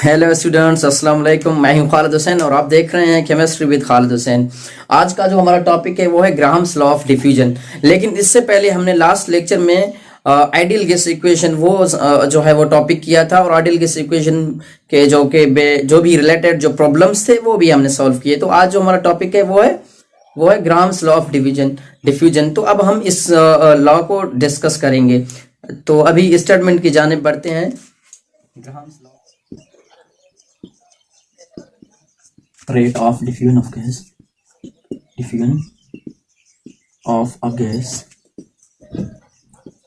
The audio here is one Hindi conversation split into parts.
हेलो स्टूडेंट्स, अस्सलाम वालेकुम। मैं हूं खालिद हुसैन और आप देख रहे हैं केमिस्ट्री विद खालिद हुसैन। आज का जो हमारा टॉपिक है वो है ग्राहम्स लॉ ऑफ डिफ्यूजन। लेकिन इससे पहले हमने लास्ट लेक्चर में आइडियल गैस इक्वेशन वो जो है वो टॉपिक किया था, और आइडियल गैस इक्वेशन के जो भी रिलेटेड जो प्रॉब्लम्स थे वो भी हमने सॉल्व किए। तो आज जो हमारा टॉपिक है वो है ग्राहम्स लॉ ऑफ डिफ्यूजन। तो अब हम इस लॉ को डिस्कस करेंगे। तो अभी स्टेटमेंट की जानिब बढ़ते हैं। Graham's law rate of diffusion of a gas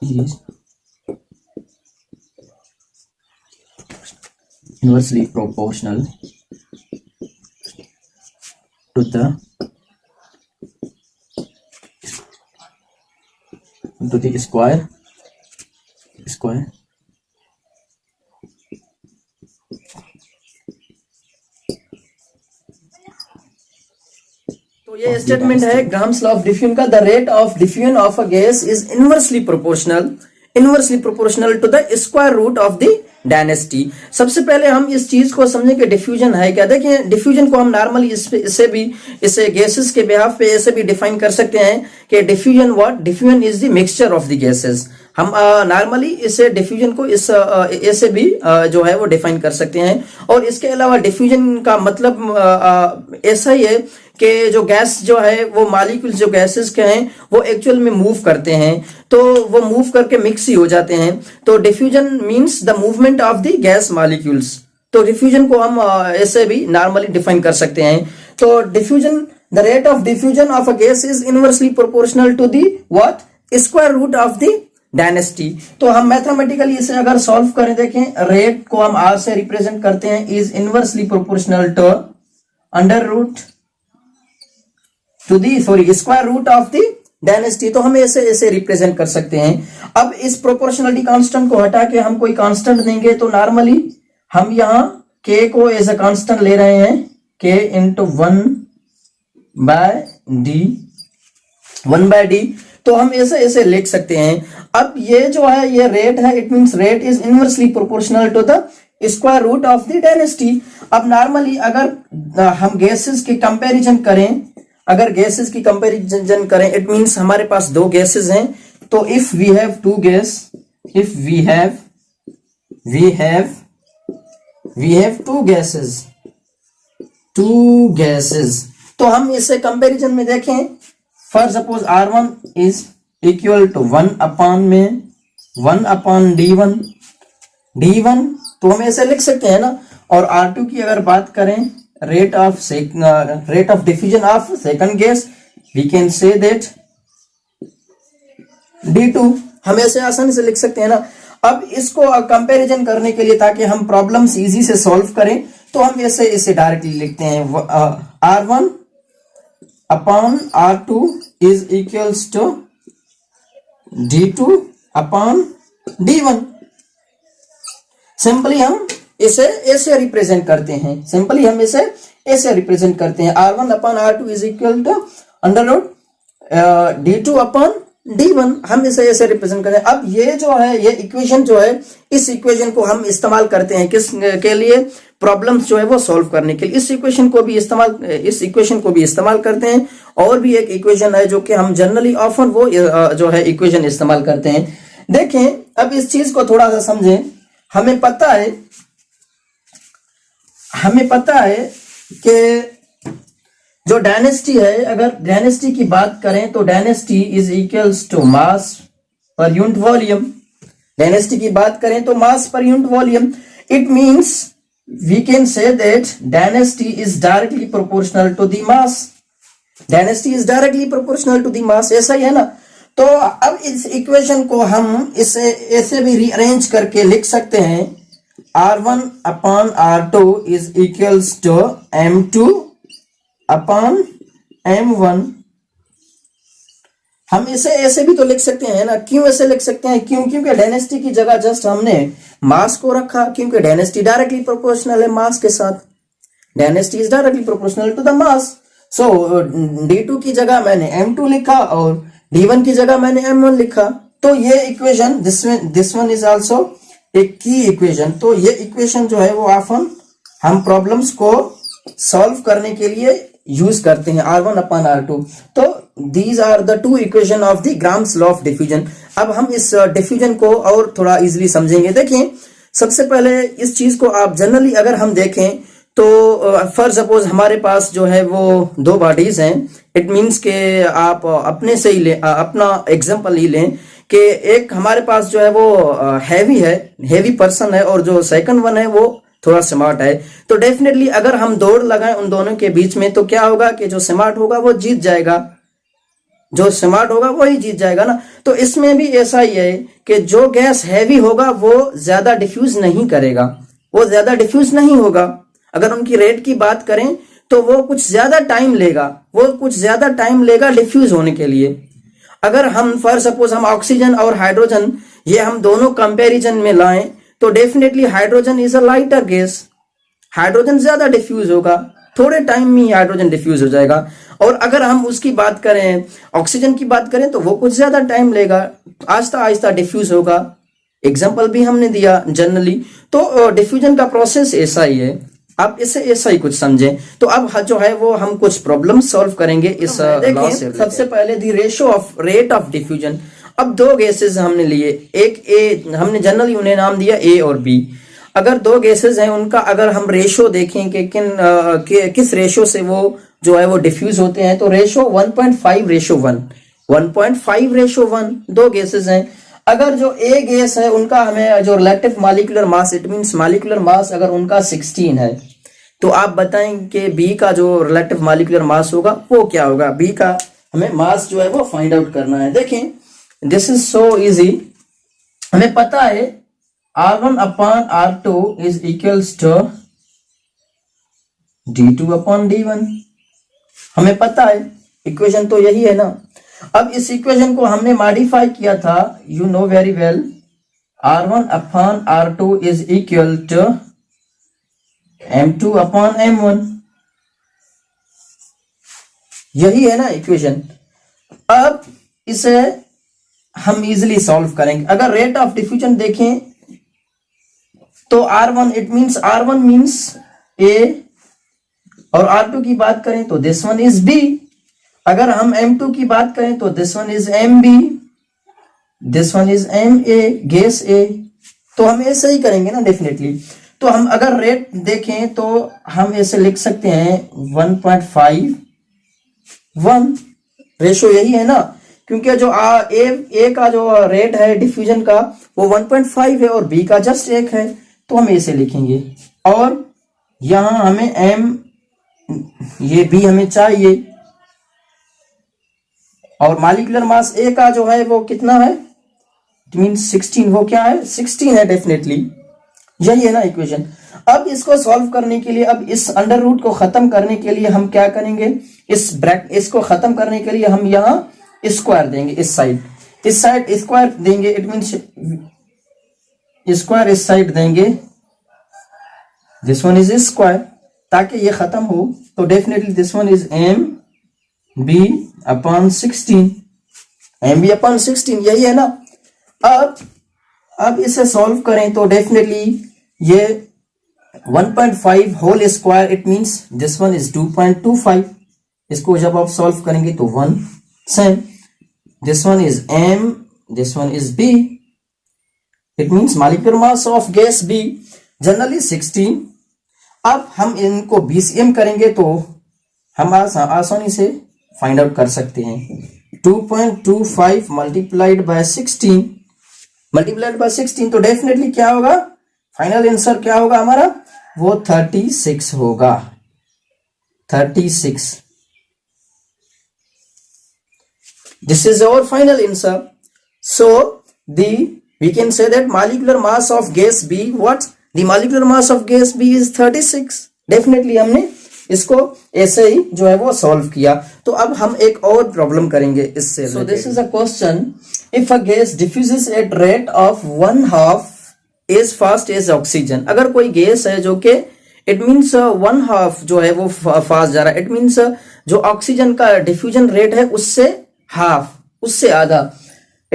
is inversely proportional to the square तो ये स्टेटमेंट है ग्राहम्स लॉ ऑफ डिफ्यूजन का। The rate of diffusion of a gas is inversely proportional to the square root of the density. सबसे पहले हम इस चीज को समझें कि डिफ्यूजन है क्या। देखिए, डिफ्यूजन को हम नॉर्मली इसे गैसेस के बिहाफ पे ऐसे भी डिफाइन कर सकते हैं कि diffusion is the mixture of the gases. हम नॉर्मली इसे डिफ्यूजन को ऐसे भी जो है वो डिफाइन कर सकते हैं। और इसके अलावा डिफ्यूजन का मतलब ऐसा ही है कि जो गैस जो है वो मॉलिक्यूल्स जो गैसेस के हैं वो एक्चुअल में मूव करते हैं, तो वो मूव करके मिक्स ही हो जाते हैं। तो diffusion means the movement of the gas molecules. तो डिफ्यूजन को हम ऐसे भी नॉर्मली डिफाइन कर सकते हैं। तो diffusion, the rate of diffusion of a gas is inversely proportional to the square root of the density. तो हम मैथमेटिकली इसे अगर सॉल्व करें, देखें, रेट को हम आर से रिप्रेजेंट करते हैं, is inversely proportional to under root square root of the density. तो हम ऐसे रिप्रेजेंट कर सकते हैं। अब इस प्रोपोर्शनलिटी कांस्टेंट को हटा के हम कोई कांस्टेंट देंगे, तो नॉर्मली हम यहां k को एज अ कांस्टेंट ले रहे हैं, k इंटू 1/d। तो हम ऐसे लिख सकते हैं। अब ये जो है ये रेट है, it means rate is inversely proportional to the square root of the density. अब नॉर्मली अगर हम गैसेस की कंपैरिजन करें, इट मींस हमारे पास दो गैसेस हैं। तो if we have two gases, तो हम इसे कंपैरिजन में देखें। For suppose R1 is equal to 1/d1, तो हम ऐसे लिख सकते हैं ना। और R2 की अगर बात करें, rate of diffusion of second gas, we can say that D2। हम ऐसे आसानी से लिख सकते हैं ना। अब इसको कंपैरिजन करने के लिए, ताकि हम प्रॉब्लम्स इजी से सॉल्व करें, तो हम इसे डायरेक्टली लिखते हैं। R1/R2 is equals to D2/D1। Simply हम इसे ऐसे रिप्रेजेंट करते हैं। R1/R2 is equal to under root D2/D1। हम इसे ऐसे रिप्रेजेंट करते हैं। अब ये जो है, ये इक्वेशन जो है, इस इक्वेशन को हम इस्तेमाल करते हैं किस के लिए? प्रॉब्लम्स जो है वो सॉल्व करने के लिए। इस इक्वेशन को भी इस्तेमाल करते हैं। और भी एक इक्वेशन है जो कि हम जनरली ऑफन वो जो है इक्वेशन इस्तेमाल करते हैं। देखें, अब इस चीज को थोड़ा सा समझें। हमें पता है कि जो डेंसिटी है, अगर डेंसिटी की बात करें तो density is equals to mass पर यूनिट वॉल्यूम। डेंसिटी की बात करें तो मास पर unit volume. It means we can say that density is directly proportional to the mass. ऐसा ही है ना। तो अब इस इक्वेशन को हम इसे ऐसे भी रीअरेंज करके लिख सकते हैं। R1/R2 is equals to M2/M1। हम इसे ऐसे भी तो लिख सकते हैं ना। क्यों ऐसे लिख सकते हैं? क्योंकि डेंसिटी की जगह जस्ट हमने मास को रखा, क्योंकि डेंसिटी डायरेक्टली प्रोपोर्शनल है मास के साथ। Density is directly proportional to the mass. So D2 की जगह मैंने M2 लिखा और D1 की जगह मैंने M1 लिखा। तो ये equation, this one is also एक की इक्वेशन। तो ये इक्वेशन जो है वो ऑफन हम प्रॉब्लम्स को सॉल्व करने के लिए यूज करते हैं R1/R2। तो these are the two equation of the Graham's law of diffusion. अब हम इस डिफ्यूजन को और थोड़ा इजीली समझेंगे। देखिए, सबसे पहले इस चीज को आप जनरली अगर हम देखें तो फॉर सपोज हमारे पास जो है वो दो बॉडीज हैं। इट मीन्स के आप अपने से ही ले, अपना एग्जांपल ही लें कि एक हमारे पास जो है वो हैवी है, हैवी पर्सन है, और जो सेकंड वन है वो थोड़ा स्मार्ट है। तो डेफिनेटली अगर हम दौड़ लगाएं उन दोनों के बीच में तो क्या होगा कि जो स्मार्ट होगा वो जीत जाएगा, जो स्मार्ट होगा वही जीत जाएगा ना। तो इसमें भी ऐसा ही है कि जो गैस हैवी होगा वो ज्यादा डिफ्यूज नहीं करेगा, वो ज्यादा डिफ्यूज नहीं होगा। अगर उनकी रेट की बात करें तो वो कुछ ज्यादा टाइम लेगा, वो कुछ ज्यादा टाइम लेगा डिफ्यूज होने के लिए। अगर हम फॉर सपोज हम ऑक्सीजन और हाइड्रोजन ये हम दोनों कंपैरिजन में लाएं तो definitely hydrogen is a lighter gas, hydrogen ज्यादा डिफ्यूज होगा, थोड़े टाइम में ही हाइड्रोजन डिफ्यूज हो जाएगा। और अगर हम उसकी बात करें, ऑक्सीजन की बात करें, तो वो कुछ ज्यादा टाइम लेगा, आहिस्ता आहिस्ता डिफ्यूज होगा। एग्जाम्पल भी हमने दिया जनरली। तो डिफ्यूजन का प्रोसेस ऐसा ही है, आप इसे ऐसा ही कुछ समझें। तो अब जो है वो हम कुछ प्रॉब्लम सॉल्व करेंगे इस लॉ से। सबसे पहले दी ratio of rate of diffusion. अब दो गैसेस हमने लिए, एक ए, हमने जनरली उन्हें नाम दिया ए और बी। अगर दो गैसेस हैं उनका अगर हम रेशियो देखें कि किस रेशियो से वो जो है वो डिफ्यूज होते हैं, तो रेशियो 1.5:1, 1.5:1 दो गैसेस हैं। अगर जो ए गैस है उनका हमें जो relative molecular mass, it means molecular मास अगर उनका 16 है, तो आप बताएं कि बी का जो रिलेटिव मॉलिक्यूलर मास होगा वो क्या होगा। बी का हमें मास जो है वो फाइंड आउट करना है। देखें, दिस इज सो इजी। हमें पता है R1/R2 is equals to D2/D1। हमें पता है, इक्वेशन तो यही है ना। अब इस इक्वेशन को हमने मॉडिफाई किया था, you know very well, R1/R2 is equal to M2/M1। यही है ना इक्वेशन। अब इसे हम इजिली सॉल्व करेंगे। अगर रेट ऑफ डिफ्यूजन देखें तो R1 it means R1 means A, और R2 की बात करें तो दिस वन इज B। अगर हम M2 की बात करें तो this one is MB, this one is MA, gas A। तो हम ऐसे ही करेंगे ना डेफिनेटली। तो हम अगर रेट देखें तो हम ऐसे लिख सकते हैं 1.5:1। रेशियो यही है ना, क्योंकि जो ए का जो रेट है डिफ्यूजन का वो 1.5 है और बी का जस्ट 1 है, तो हम ऐसे लिखेंगे। और यहां हमें एम, ये बी हमें चाहिए, और मॉलिक्यूलर मास ए का जो है वो कितना है, इट मींस 16। वो क्या है, 16 है डेफिनेटली। यही है ना इक्वेशन। अब इसको सॉल्व करने के लिए, अब इस अंडर रूट को खत्म करने के लिए हम क्या करेंगे, इसको खत्म करने के लिए हम यहाँ स्क्वायर देंगे। इस साइड स्क्वायर देंगे, इट मींस स्क्वायर इस साइड देंगे, दिस वन इज स्क्वायर, ताकि ये खत्म हो। तो definitely this one is MB/16, MB/16, यही है ना। अब इसे सॉल्व करें तो डेफिनेटली ये 1.5 whole square, it means this one is 2.25। इसको जब आप सॉल्व करेंगे तो 1 same, this one is M, this one is B, it means molecular mass of gas B generally 16। अब हम इनको BCM करेंगे तो हम आसानी से फाइंड आउट कर सकते हैं। 2.25 मल्टीप्लाइड बाय 16 तो डेफिनेटली क्या होगा, फाइनल आंसर क्या होगा हमारा, वो 36 होगा, 36। This is our final answer. So we can say that molecular mass of gas B, what? The molecular mass of gas B is 36. Definitely हमने इसको ऐसे ही जो है वो सॉल्व किया। तो अब हम एक और प्रॉब्लम करेंगे इससे। So this is a question. If a gas diffuses at rate of 1/2 as fast as oxygen, अगर कोई गैस है जो कि इट मीन्स 1/2 जो है वो फास्ट जा रहा है, इट मीन्स जो ऑक्सीजन का डिफ्यूजन रेट है उससे हाफ, उससे आधा,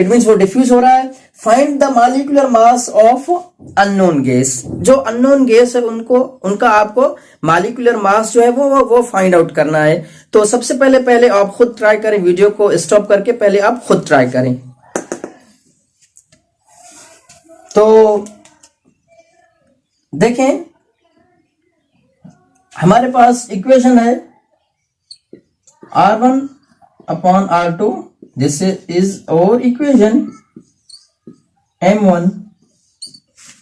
इट मीन्स वो डिफ्यूज हो रहा है। Find the molecular mass of unknown gas, जो अननोन गैस है उनका आपको मॉलिक्यूलर मास जो है वो फाइंड आउट करना है। तो सबसे पहले आप खुद ट्राई करें, वीडियो को स्टॉप करके पहले आप खुद ट्राई करें। तो देखें हमारे पास इक्वेशन है R1 upon R2, this is और इक्वेशन M1,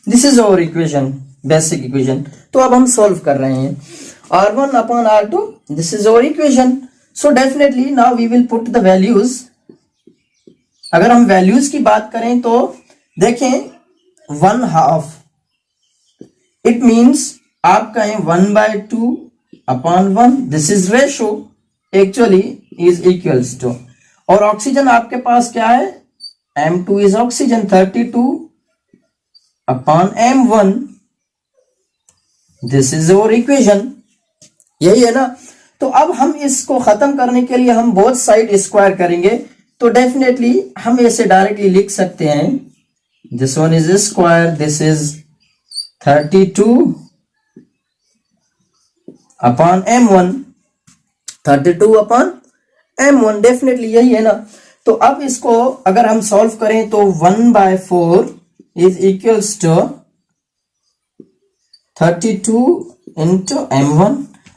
दिस इज और इक्वेशन, बेसिक इक्वेशन। तो अब हम सॉल्व कर रहे हैं R1 upon R2, this is और equation. So definitely now we will put the values. अगर हम वैल्यूज की बात करें तो देखें 1/2, इट मीन्स आप कहें 1/2 upon 1, this is ratio actually is equals to, और ऑक्सीजन आपके पास क्या है, M2 is oxygen, 32 upon M1, this is और इक्वेशन, यही है ना। तो अब हम इसको खत्म करने के लिए हम बोथ साइड स्क्वायर करेंगे। तो डेफिनेटली हम इसे डायरेक्टली लिख सकते हैं, this one is square, this is 32 upon M1, 32 upon M1, definitely यही है ना। तो अब इसको अगर हम सॉल्व करें तो 1/4 is equals to 32 into M1।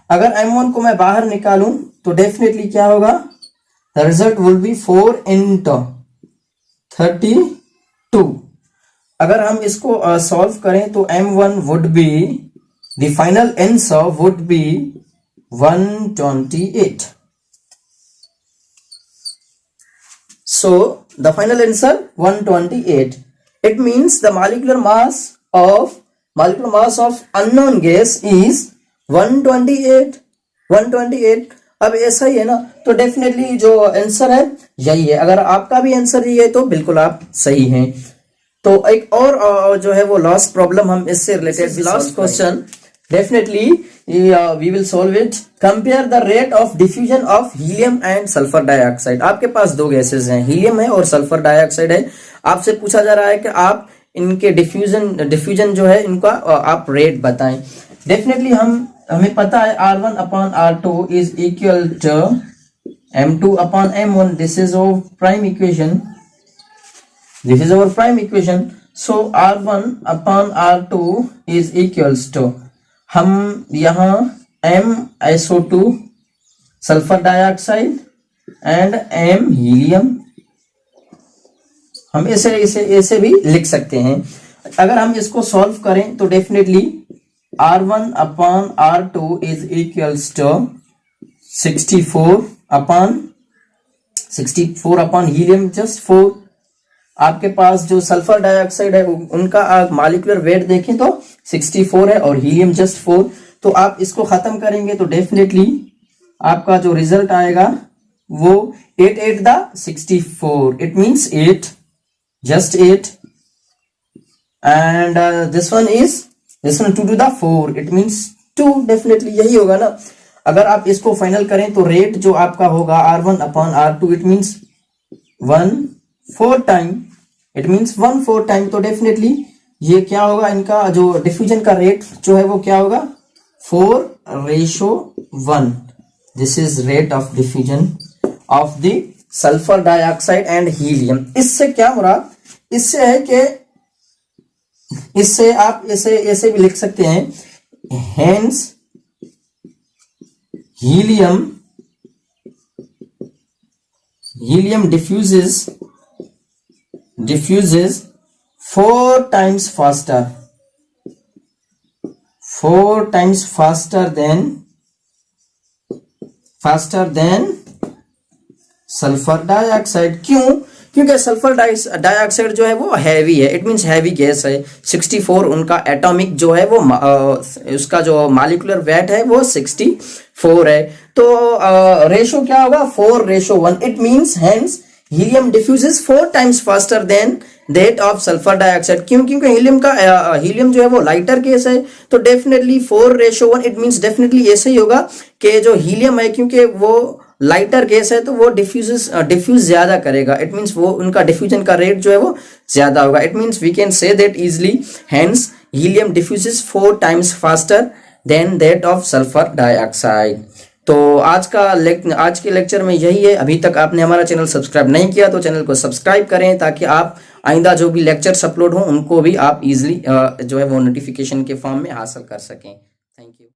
अगर M1 को मैं बाहर निकालूं तो डेफिनेटली क्या होगा, the result will be 4 into 32। अगर हम इसको सॉल्व करें तो M1 would be, the final answer would be 128। So the final answer 128. It means the molecular mass of unknown gas is 128. 128. अब ऐसा ही है ना, तो डेफिनेटली जो आंसर है यही है। अगर आपका भी आंसर यही है तो बिल्कुल आप सही हैं। तो एक और जो है वो लास्ट प्रॉब्लम हम इससे related, last question definitely we will solve it. Compare the rate of diffusion of helium and sulfur dioxide. आपके पास दो गैसेस हैं, हीलियम है और सल्फर डाइऑक्साइड है। आपसे पूछा जा रहा है कि आप इनके डिफ्यूजन जो है इनका आप रेट बताएं। डेफिनेटली हमें पता है R1 upon R2 is equal to M2 upon M1, this is our prime equation, this is our prime equation. So R1 upon R2 is equals to, हम यहां MSO2 sulphur dioxide and M helium, हम ऐसे भी लिख सकते हैं। अगर हम इसको सॉल्व करें तो definitely R1 upon R2 is equals to 64 upon helium just 4। आपके पास जो सल्फर डाइऑक्साइड है उनका मॉलिक्यूलर वेट देखें तो 64 है और हीलियम जस्ट 4। तो आप इसको खत्म करेंगे तो डेफिनेटली आपका जो रिजल्ट आएगा वो 8 the 64, it means 8, just 8, and this one 2 to the 4, it means 2, definitely यही होगा ना। अगर आप इसको फाइनल करें तो रेट जो आपका होगा R1 upon R2, it means 1/4 time, it means 1/4 time. तो डेफिनेटली ये क्या होगा, इनका जो डिफ्यूजन का रेट जो है वो क्या होगा, 4:1। This is rate of diffusion of the sulphur dioxide and helium. इससे क्या मुराद, इससे है कि इससे आप ऐसे भी लिख सकते हैं, hence helium diffuses 4 times faster than sulphur dioxide. क्यों? क्योंकि सल्फर डाइऑक्साइड जो है वो हैवी है, इट मींस हैवी गैस है। 64 उनका एटॉमिक जो है वो उसका जो मॉलिक्यूलर वेट है वो 64 है। तो रेशो क्या होगा, 4:1। It means hence helium diffuses 4 times faster than that of sulphur dioxide. क्यों? क्योंकि हीलियम जो है वो लाइटर गैस है। तो डेफिनेटली 4:1, इट मींस डेफिनेटली ऐसे ही होगा कि जो हीलियम है, क्योंकि वो लाइटर गैस है तो वो डिफ्यूज ज्यादा करेगा, इट मीन्स वो उनका डिफ्यूजन का रेट जो है वो ज्यादा होगा। It means we can say that easily hence helium diffuses 4 times faster than that of sulphur dioxide. तो आज के लेक्चर में यही है। अभी तक आपने हमारा चैनल सब्सक्राइब नहीं किया तो चैनल को सब्सक्राइब करें, ताकि आप आइंदा जो भी लेक्चर्स अपलोड हो उनको भी आप इजिली जो है वो नोटिफिकेशन के फॉर्म में हासिल कर सकें। Thank you.